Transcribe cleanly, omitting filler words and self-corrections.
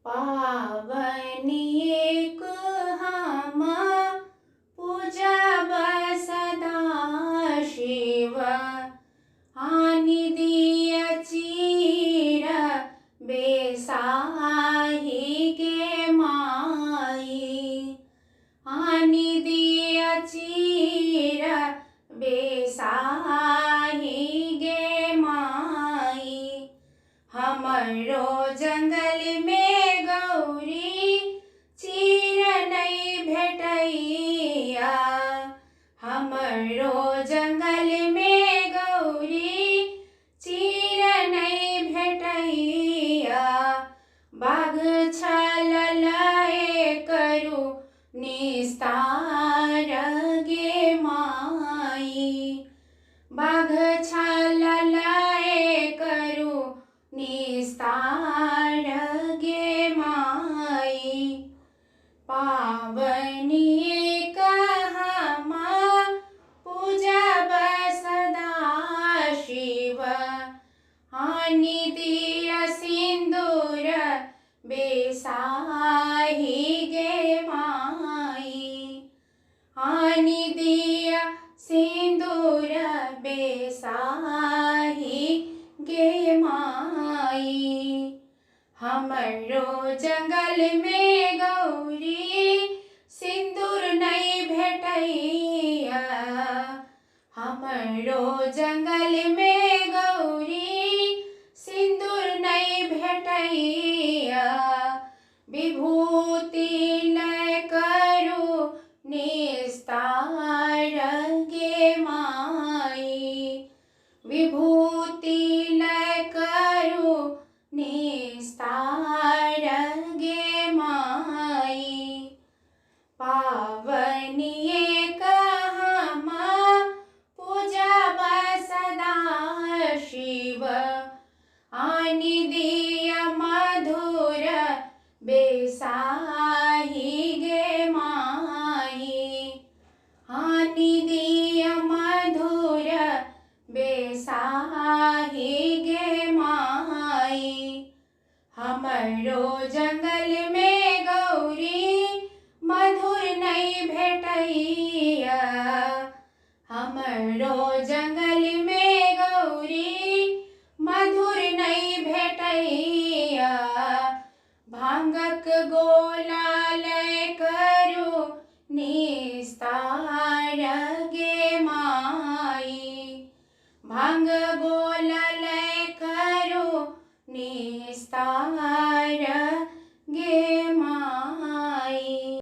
पावनी एक हम पूजब सदा शिव। हानि दिय चीर बेसाही गे माई। हानि दिय चीर बेसाही गे माई। हमरो जंगल में गौरी चीर नहीं भेटैया। हमरो जंगल में गौरी चीर नहीं भेटैया। बाघ छललाए करू निस्तार गे माई। बाघ छललाए करू निस्तार गे माई। पावनी एक हम पूजब सदा शिव। हानि दिय सिंदूर बेसाही गे माई। हानि दिय सिंदूर बेसाही गे माई। हमरो जंगल में गौरी सिंदूर नहीं भेटैया। हमरो जंगल में गौरी सिंदूर नहीं भेटैया। विभूति लय करू निस्तार गे माई। विभूति लय करू निस्तार गे माई। पावनी एक हम पूजब सदा शिव। हानि दिय मधुर बेसाही गे माई। हानि दिय मधुर बेसाही गे माई। हमरो जंगल में गौरी मधुर नहीं भेटैया। हमरो जंगल में गौरी मधुर नहीं भेटैया। भांगक गोला लय करू निस्तार गे माई। भांग गोला लय करू निस्तार गे